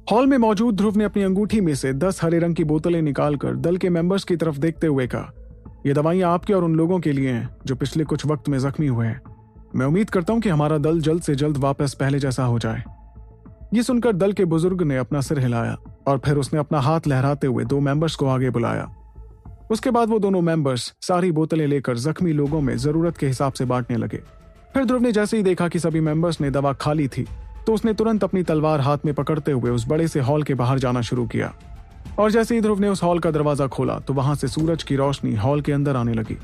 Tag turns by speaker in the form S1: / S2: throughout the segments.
S1: Hall में मौजूद ध्रुव ने अपनी अंगूठी में से 10 हरे रंग की बोतलें निकालकर दल के मेंबर्स की तरफ देखते हुए कहा, ये दवाइयां आपके और उन लोगों के लिए हैं जो पिछले कुछ वक्त में जख्मी हुए हैं। मैं उम्मीद करता हूं कि हमारा दल जल्द से जल्द वापस पहले जैसा हो जाए। ये सुनकर दल के बुजुर्ग ने अपना सिर हिलाया और फिर उसने अपना हाथ लहराते हुए 2 मेंबर्स को आगे बुलाया। उसके बाद वो दोनों मेंबर्स सारी बोतलें लेकर जख्मी लोगों में जरूरत के हिसाब से बांटने लगे। फिर ध्रुव ने जैसे ही देखा कि सभी मेंबर्स ने दवा खा ली थी तो उसने तुरंत अपनी तलवार हाथ में पकड़ते हुए उस बड़े से हॉल के बाहर जाना शुरू किया। और जैसे ही ध्रुव ने उस हॉल का दरवाजा खोला तो वहां से सूरज की रोशनी हॉल के अंदर आने लगी।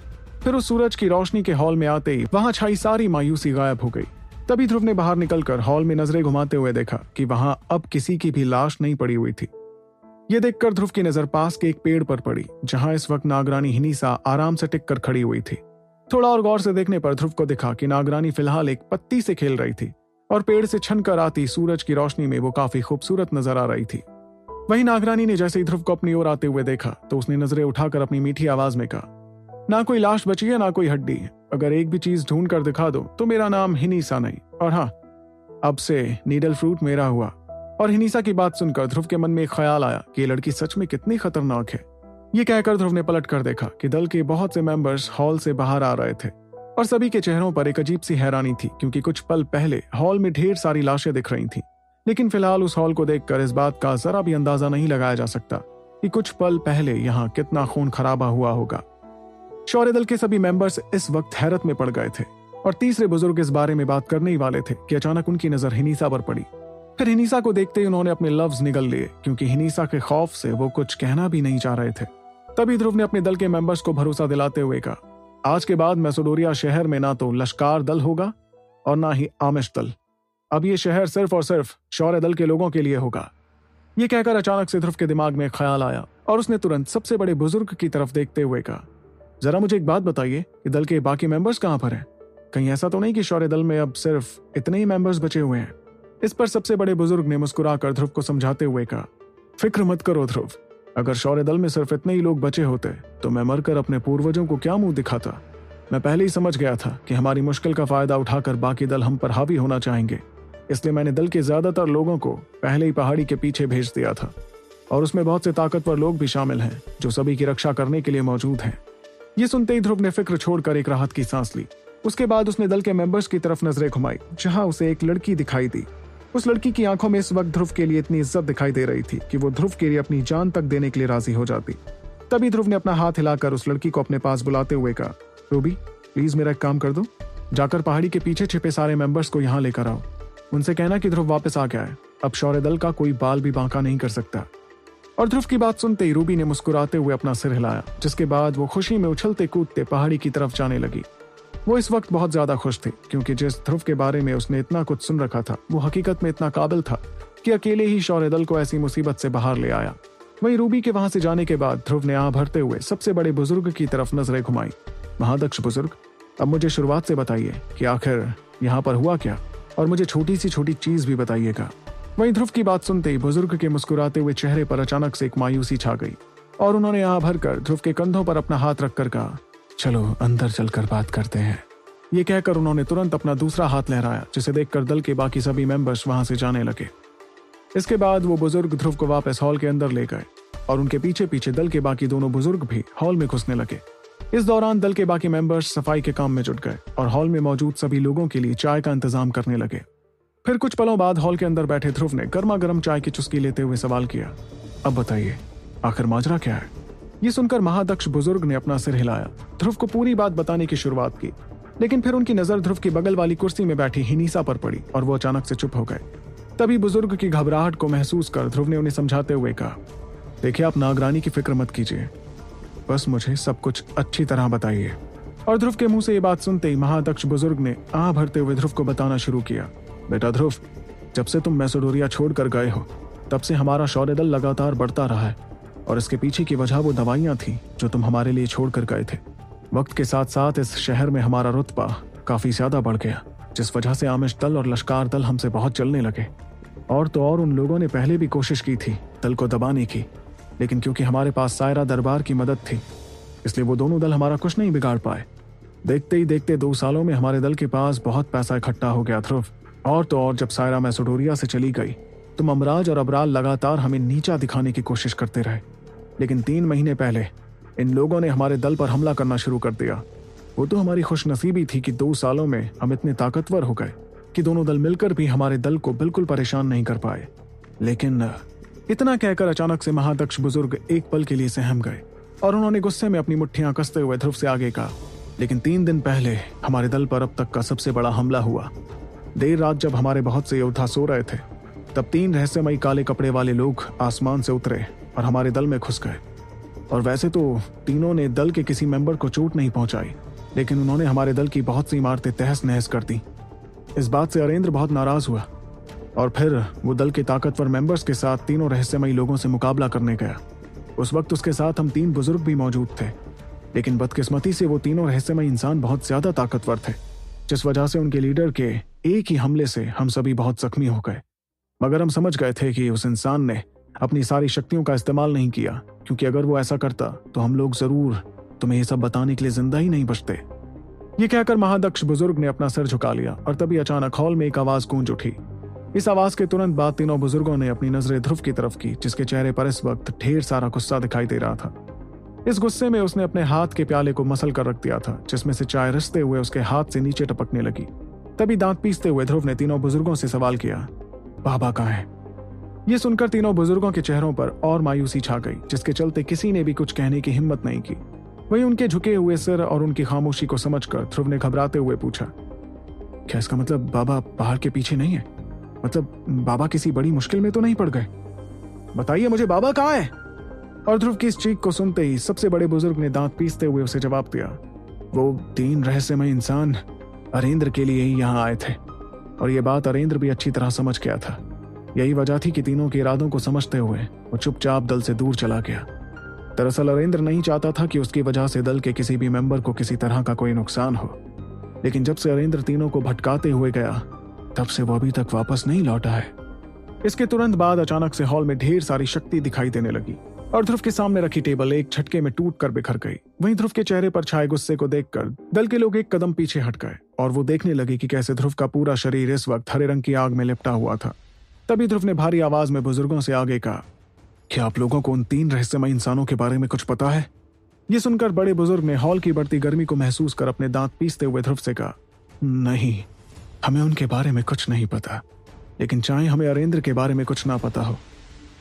S1: फिर उस सूरज की रोशनी के हॉल में आते ही वहां छाई सारी मायूसी गायब हो गई। तभी ध्रुव ने बाहर निकलकर हॉल में नजरें घुमाते हुए देखा कि वहां अब किसी की भी लाश नहीं पड़ी हुई थी। ये देखकर ध्रुव की नजर पास के एक पेड़ पर पड़ी जहां इस वक्त नागरानी हिनीसा आराम से टिक कर खड़ी हुई थी। थोड़ा और गौर से देखने पर ध्रुव को दिखा कि नागरानी फिलहाल एक पत्ती से खेल रही थी और पेड़ से छनकर आती सूरज की रोशनी में वो काफी खूबसूरत नजर आ रही थी। वहीं नागरानी ने जैसे ही ध्रुव को अपनी ओर आते हुए देखा तो उसने नजरें उठाकर अपनी मीठी आवाज में कहा, ना कोई लाश बची है ना कोई हड्डी। अगर एक भी चीज ढूंढ कर दिखा दो तो मेरा नाम हिनीसा नहीं, और हाँ, अब से नीडल फ्रूट मेरा हुआ। और हिनीसा की बात सुनकर ध्रुव के मन में एक ख्याल आया कि ये लड़की सच में कितनी खतरनाक है। ये कहकर ध्रुव ने पलट कर देखा कि दल के बहुत से मेंबर्स हॉल से बाहर आ रहे थे और सभी के चेहरों पर एक अजीब सी हैरानी थी, क्योंकि कुछ पल पहले हॉल में ढेर सारी लाशें दिख रही थीं। लेकिन फिलहाल उस हॉल को देखकर इस बात का जरा भी अंदाजा नहीं लगाया जा सकता कि कुछ पल पहले यहाँ कितना खून खराबा हुआ होगा। शौर्य दल के सभी मेंबर्स इस वक्त हैरत में पड़ गए थे और तीसरे बुजुर्ग इस बारे में बात करने ही वाले थे कि अचानक उनकी नजर हिनीसा पर पड़ी। फिर हिनीसा को देखते ही उन्होंने अपने लफ्ज निगल लिए, क्योंकि हिनीसा के खौफ से वो कुछ कहना भी नहीं चाह रहे थे। तभी ध्रुव ने अपने दल के मेंबर्स को भरोसा दिलाते हुए कहा, आज के बाद मैसेडोरिया शहर में ना तो लश्कार दल होगा और ना ही आमिश दल। अब ये शहर सिर्फ और सिर्फ शौर्य दल के लोगों के लिए होगा। ये कहकर अचानक से ध्रुव के दिमाग में ख्याल आया और उसने तुरंत सबसे बड़े बुजुर्ग की तरफ देखते हुए कहा, जरा मुझे एक बात बताइए कि दल के बाकी मेंबर्स कहां पर हैं? कहीं ऐसा तो नहीं कि शौर्य दल में अब सिर्फ इतने ही मेंबर्स बचे हुए हैं? इस पर सबसे बड़े बुजुर्ग ने मुस्कुराकर ध्रुव को समझाते हुए कहा, फिक्र मत करो ध्रुव, अगर शौर्य दल में सिर्फ इतने ही लोग बचे होते तो मैं मरकर अपने पूर्वजों को क्या मुंह दिखाता। मैं पहले ही समझ गया था कि हमारी मुश्किल का फायदा उठाकर बाकी दल हम पर हावी होना चाहेंगे, इसलिए मैंने दल के ज्यादातर लोगों को पहले ही पहाड़ी के पीछे भेज दिया था और उसमें बहुत से ताकतवर लोग भी शामिल हैं जो सभी की रक्षा करने के लिए मौजूद हैं। ये सुनते ही ध्रुव ने फिक्र छोड़कर एक राहत की सांस ली। उसके बाद उसने दल के मेंबर्स की तरफ नजरें घुमाई जहां उसे एक लड़की दिखाई दी। उस लड़की की आंखों में इस वक्त ध्रुव के लिए इतनी इज्जत दिखाई दे रही थी कि वो ध्रुव के लिए अपनी जान तक देने के लिए राजी हो जाती। तभी ध्रुव ने अपना हाथ हिलाकर उस लड़की को अपने पास बुलाते हुए कहा, रूबी प्लीज मेरा एक काम कर दो, जाकर पहाड़ी के पीछे छिपे सारे मेंबर्स को यहाँ लेकर आओ। उनसे कहना कि ध्रुव वापस आ गया है, अब शौर्य दल का कोई बाल भी बांका नहीं कर सकता। और ध्रुव की बात सुनते ही रूबी ने मुस्कुराते हुए अपना सिर हिलाया, जिसके बाद वो खुशी में उछलते कूदते पहाड़ी की तरफ जाने लगी। वो इस वक्त बहुत ज्यादा खुश थी, क्योंकि जिस ध्रुव के बारे में उसने इतना कुछ सुन रखा था वो हकीकत में इतना काबिल था कि अकेले ही शौर्य दल को ऐसी मुसीबत से बाहर ले आया। वहीं रूबी के वहां से जाने के बाद ध्रुव ने आह भरते हुए सबसे बड़े बुजुर्ग की तरफ नजरें घुमाई। महादक्ष बुजुर्ग, अब मुझे शुरुआत से बताइए कि आखिर यहाँ पर हुआ क्या, और मुझे छोटी सी छोटी चीज भी बताइएगा। वहीं ध्रुव की बात सुनते ही बुजुर्ग के मुस्कुराते हुए चेहरे पर अचानक से एक मायूसी छा गई और उन्होंने आह भरकर ध्रुव के कंधों पर अपना हाथ रखकर कहा, चलो अंदर चलकर बात करते हैं। ये कहकर उन्होंने तुरंत अपना दूसरा हाथ लहराया, जिसे देखकर दल के बाकी सभी मेंबर्स वहां से जाने लगे। इसके बाद वो बुजुर्ग ध्रुव को वापस हॉल के अंदर ले गए और उनके पीछे पीछे दल के बाकी दोनों बुजुर्ग भी हॉल में घुसने लगे। इस दौरान दल के बाकी मेंबर्स सफाई के काम में जुट गए और हॉल में मौजूद सभी लोगों के लिए चाय का इंतजाम करने लगे। फिर कुछ पलों बाद हॉल के अंदर बैठे ध्रुव ने गर्मा गर्म चाय की चुस्की लेते हुए सवाल किया, अब बताइए आखिर माजरा क्या है? ये सुनकर महादक्ष बुजुर्ग ने अपना सिर हिलाया, ध्रुव को पूरी बात बताने की शुरुआत की, लेकिन फिर उनकी नजर ध्रुव की बगल वाली कुर्सी में बैठी हिनीसा पर पड़ी और वो अचानक से चुप हो गए। तभी बुजुर्ग की घबराहट को महसूस कर ध्रुव ने उन्हें समझाते हुए कहा, देखिए आप नागरानी की फिक्र मत कीजिए, बस मुझे सब कुछ अच्छी तरह बताइए। और ध्रुव के मुंह से ये बात सुनते ही महादक्ष बुजुर्ग ने आह भरते हुए ध्रुव को बताना शुरू किया, बेटा ध्रुव, जब से तुम मैसेडोरिया छोड़कर गए हो तब से हमारा शौर्य दल लगातार बढ़ता रहा है और इसके पीछे की वजह वो दवाइयां थी जो तुम हमारे लिए छोड़कर गए थे। वक्त के साथ साथ इस शहर में हमारा रुतबा काफी ज्यादा बढ़ गया, जिस वजह से आमिश दल और लश्कार दल हमसे बहुत चलने लगे। और तो और उन लोगों ने पहले भी कोशिश की थी दल को दबाने की, लेकिन क्योंकि हमारे पास सायरा दरबार की मदद थी इसलिए वो दोनों दल हमारा कुछ नहीं बिगाड़ पाए। देखते ही देखते 2 सालों में हमारे दल के पास बहुत पैसा इकट्ठा हो गया ध्रुव। और तो और जब सायरा मैसेडोरिया से चली गई तुम अमराज और अबराल लगातार हमें नीचा दिखाने की कोशिश करते रहे, लेकिन 3 महीने पहले इन लोगों ने हमारे दल पर हमला करना शुरू कर दिया। वो तो हमारी खुशनसीबी थी कि 2 सालों में हम इतने ताकतवर हो गए कि दोनों दल मिलकर भी हमारे दल को बिल्कुल परेशान नहीं कर पाए। लेकिन इतना कहकर अचानक से महादक्ष बुजुर्ग एक पल के लिए सहम गए और उन्होंने गुस्से में अपनी मुट्ठियां कसते हुए ध्रुव से आगे कहा, लेकिन 3 दिन पहले हमारे दल पर अब तक का सबसे बड़ा हमला हुआ। देर रात जब हमारे बहुत से योद्धा सो रहे थे, तब 3 रहस्यमयी काले कपड़े वाले लोग आसमान से उतरे और हमारे दल में घुस गए। और वैसे तो तीनों ने दल के किसी मेंबर को चोट नहीं पहुंचाई, लेकिन उन्होंने हमारे दल की बहुत सी इमारतें तहस नहस कर दी। इस बात से अरेंद्र बहुत नाराज हुआ और फिर वो दल के ताकतवर मेंबर्स के साथ तीनों रहस्यमयी लोगों से मुकाबला करने गया। उस वक्त उसके साथ हम 3 बुजुर्ग भी मौजूद थे, लेकिन बदकिस्मती से वो तीनों रहस्यमयी इंसान बहुत ज्यादा ताकतवर थे, जिस वजह से उनके लीडर के एक ही हमले से हम सभी बहुत जख्मी हो गए। मगर हम समझ गए थे कि उस इंसान ने अपनी सारी शक्तियों का इस्तेमाल नहीं किया, क्योंकि अगर वो ऐसा करता तो हम लोग जरूर तुम्हें ये सब बताने के लिए जिंदा ही नहीं बचते। ये कहकर महादक्ष बुजुर्ग ने अपना सिर झुका लिया और तभी अचानक हॉल में एक आवाज गूंज उठी। इस आवाज के तुरंत बाद तीनों बुजुर्गों ने अपनी नजरें ध्रुव की तरफ की, जिसके चेहरे पर इस वक्त ढेर सारा गुस्सा दिखाई दे रहा था। इस गुस्से में उसने अपने हाथ के प्याले को मसल कर रख दिया था, जिसमें से चाय रिसते हुए उसके हाथ से नीचे टपकने लगी। तभी दांत पीसते हुए ध्रुव ने तीनों बुजुर्गों से सवाल किया, बाबा कहाँ है? ये सुनकर तीनों बुजुर्गों के चेहरों पर और मायूसी छा गई, जिसके चलते किसी ने भी कुछ कहने की हिम्मत नहीं की। वहीं उनके झुके हुए सिर और उनकी खामोशी को समझकर ध्रुव ने घबराते हुए पूछा, क्या इसका मतलब बाबा पहाड़ के पीछे नहीं है? मतलब बाबा किसी बड़ी मुश्किल में तो नहीं पड़ गए? बताइए मुझे, बाबा कहाँ है? और ध्रुव की इस चीख को सुनते ही सबसे बड़े बुजुर्ग ने दांत पीसते हुए उसे जवाब दिया, वो 3 रहस्यमय इंसान अरेंद्र के लिए ही यहाँ आए थे। और ये बात अरेंद्र भी अच्छी तरह समझ गया था। यही वजह थी कि तीनों के इरादों को समझते हुए वो चुपचाप दल से दूर चला गया। दरअसल अरेंद्र नहीं चाहता था कि उसकी वजह से दल के किसी भी मेंबर को किसी तरह का कोई नुकसान हो, लेकिन जब से अरेंद्र तीनों को भटकाते हुए गया, तब से वो अभी तक वापस नहीं लौटा है। इसके तुरंत बाद अचानक से हॉल में ढेर सारी शक्ति दिखाई देने लगी और ध्रुव के सामने रखी टेबल एक झटके में टूट कर बिखर गई। वहीं ध्रुव के चेहरे पर छाए गुस्से को देखकर दल के लोग एक कदम पीछे हट गए और वो देखने लगे कि कैसे ध्रुव का पूरा शरीर इस वक्त हरे रंग की आग में लिपटा हुआ था। तभी ध्रुव ने भारी आवाज में बुजुर्गों से आगे कहा, क्या आप लोगों को उन 3 रहस्यमय इंसानों के बारे में कुछ पता है? ये सुनकर बड़े बुजुर्ग ने हॉल की बढ़ती गर्मी को महसूस कर अपने दांत पीसते हुए ध्रुव से कहा, नहीं, हमें उनके बारे में कुछ नहीं पता। लेकिन चाहे हमें अरेंद्र के बारे में कुछ ना पता हो,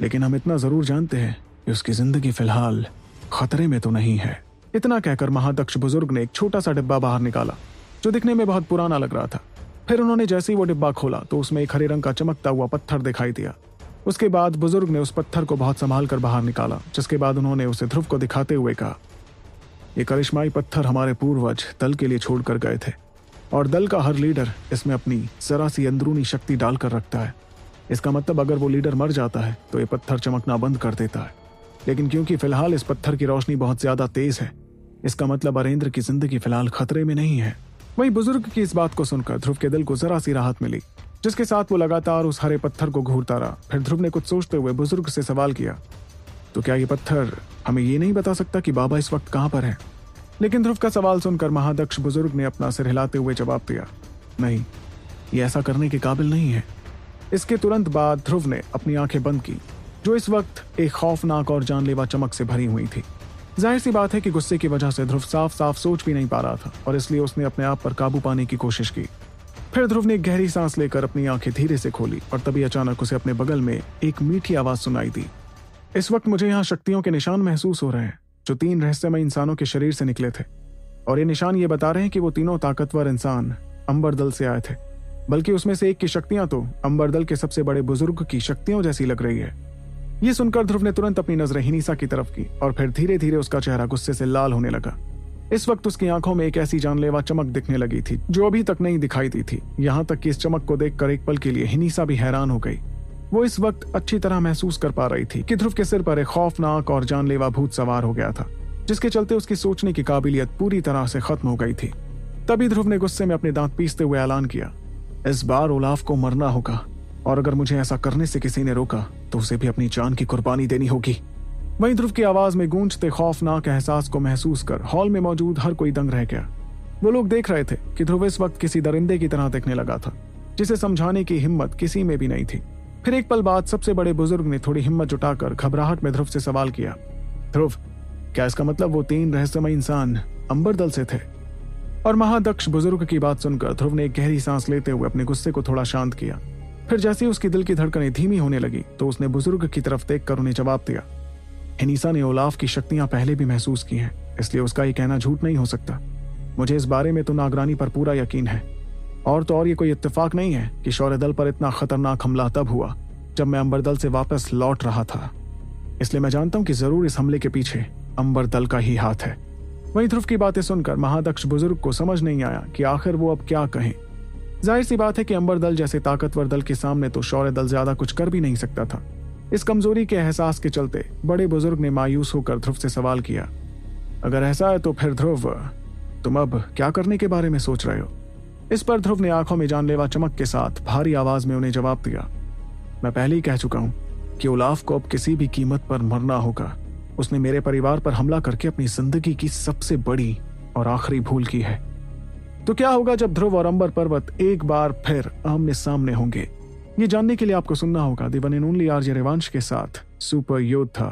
S1: लेकिन हम इतना जरूर जानते हैं कि उसकी जिंदगी फिलहाल खतरे में तो नहीं है। इतना कहकर महादक्ष बुजुर्ग ने एक छोटा सा डिब्बा बाहर निकाला, जो दिखने में बहुत पुराना लग रहा था। फिर उन्होंने जैसे ही वो डिब्बा खोला तो उसमें एक हरे रंग का चमकता हुआ पत्थर दिखाई दिया। उसके बाद बुजुर्ग ने उस पत्थर को बहुत संभाल कर बाहर निकाला, जिसके बाद उन्होंने उसे ध्रुव को दिखाते हुए कहा, ये करिश्माई पत्थर हमारे पूर्वज दल के लिए छोड़कर गए थे और दल का हर लीडर इसमें अपनी जरा सी अंदरूनी शक्ति डालकर रखता है। इसका मतलब अगर वो लीडर मर जाता है तो ये पत्थर चमकना बंद कर देता है। लेकिन क्योंकि फिलहाल इस पत्थर की रोशनी बहुत ज्यादा तेज है, इसका मतलब अरेंद्र की जिंदगी फिलहाल खतरे में नहीं है। वहीं बुजुर्ग की इस बात को सुनकर ध्रुव के दिल को जरा सी राहत मिली, जिसके साथ वो लगातार उस हरे पत्थर को घूरता रहा। फिर ध्रुव ने कुछ सोचते हुए बुजुर्ग से सवाल किया, तो क्या ये पत्थर हमें ये नहीं बता सकता कि बाबा इस वक्त कहाँ पर है? लेकिन ध्रुव का सवाल सुनकर महादक्ष बुजुर्ग ने अपना सिर हिलाते हुए जवाब दिया, नहीं, ये ऐसा करने के काबिल नहीं है। इसके तुरंत बाद ध्रुव ने अपनी आंखें बंद की, जो इस वक्त एक खौफनाक और जानलेवा चमक से भरी हुई थी। जाहिर सी बात है कि गुस्से की वजह से ध्रुव साफ साफ सोच भी नहीं पा रहा था और इसलिए उसने अपने आप पर काबू पाने की कोशिश की। फिर ध्रुव ने एक गहरी सांस लेकर अपनी आंखें धीरे से खोली और तभी अचानक उसे अपने बगल में एक मीठी आवाज सुनाई दी, इस वक्त मुझे यहाँ शक्तियों के निशान महसूस हो रहे हैं, जो 3 रहस्यमय इंसानों के शरीर से निकले थे। और ये निशान ये बता रहे हैं कि वो तीनों ताकतवर इंसान अंबर दल से आए थे, बल्कि उसमें से एक की शक्तियां तो अंबर दल के सबसे बड़े बुजुर्ग की शक्तियों जैसी लग रही है। ये सुनकर ध्रुव ने तुरंत अपनी नजरें हिनीसा की तरफ की और फिर धीरे धीरे उसका चेहरा गुस्से से लाल होने लगा। इस वक्त उसकी आंखों में एक ऐसी जानलेवा चमक दिखने लगी थी जो अभी तक नहीं दिखाई दी थी। यहाँ तक कि इस चमक को देखकर एक पल के लिए हिनीसा भी हैरान हो गई। वो इस वक्त अच्छी तरह महसूस कर पा रही थी कि ध्रुव के सिर पर एक खौफनाक और जानलेवा भूत सवार हो गया था, जिसके चलते उसकी सोचने की काबिलियत पूरी तरह से खत्म हो गई थी। तभी ध्रुव ने गुस्से में अपने दांत पीसते हुए ऐलान किया, इस बार ओलाफ को मरना होगा और अगर मुझे ऐसा करने से किसी ने रोका तो उसे भी अपनी जान की कुर्बानी देनी होगी। वहीं ध्रुव की आवाज में गूंजते खौफनाक एहसास को महसूस कर हॉल में मौजूद हर कोई दंग रह गया। वो लोग देख रहे थे कि ध्रुव इस वक्त किसी दरिंदे की तरह दिखने लगा था, जिसे समझाने की हिम्मत किसी में भी नहीं थी। फिर एक पल बाद सबसे बड़े बुजुर्ग ने थोड़ी हिम्मत जुटाकर घबराहट में ध्रुव से सवाल किया, ध्रुव, क्या इसका मतलब वो 3 रहस्यमय इंसान अंबर दल से थे? और महादक्ष बुजुर्ग की बात सुनकर ध्रुव ने एक गहरी सांस लेते हुए अपने गुस्से को थोड़ा शांत किया। फिर जैसे ही उसकी दिल की धड़कनें धीमी होने लगी तो उसने बुजुर्ग की तरफ देखकर उन्हें जवाब दिया, हिनीसा ने ओलाफ की शक्तियां पहले भी महसूस की हैं, इसलिए उसका ये कहना झूठ नहीं हो सकता। मुझे इस बारे में तो नागरानी पर पूरा यकीन है। और तो और ये कोई इत्तेफाक नहीं है कि शौर्य दल पर इतना खतरनाक हमला तब हुआ जब मैं अंबर दल से वापस लौट रहा था। इसलिए मैं जानता हूं कि जरूर इस हमले के पीछे अंबर दल का ही हाथ है। वहीं ध्रुव की बातें सुनकर महादक्ष बुजुर्ग को समझ नहीं आया कि आखिर वो अब क्या कहें। जाहिर सी बात है कि अंबर दल जैसे ताकतवर दल के सामने तो शौर्य दल ज्यादा कुछ कर भी नहीं सकता था। इस कमजोरी के एहसास के चलते बड़े बुजुर्ग ने मायूस होकर ध्रुव से सवाल किया, अगर ऐसा है तो फिर ध्रुव, तुम अब क्या करने के बारे में सोच रहे हो? इस पर ध्रुव ने आंखों में जानलेवा चमक के साथ भारी आवाज में उन्हें जवाब दिया, मैं पहले ही कह चुका हूं कि ओलाफ को अब किसी भी कीमत पर मरना होगा। उसने मेरे परिवार पर हमला करके अपनी जिंदगी की सबसे बड़ी और आखिरी भूल की है। तो क्या होगा जब ध्रुव और अंबर पर्वत एक बार फिर आमने सामने होंगे? ये जानने के लिए आपको सुनना होगा the one and only RJ Rivansh के साथ सुपर योद्धा।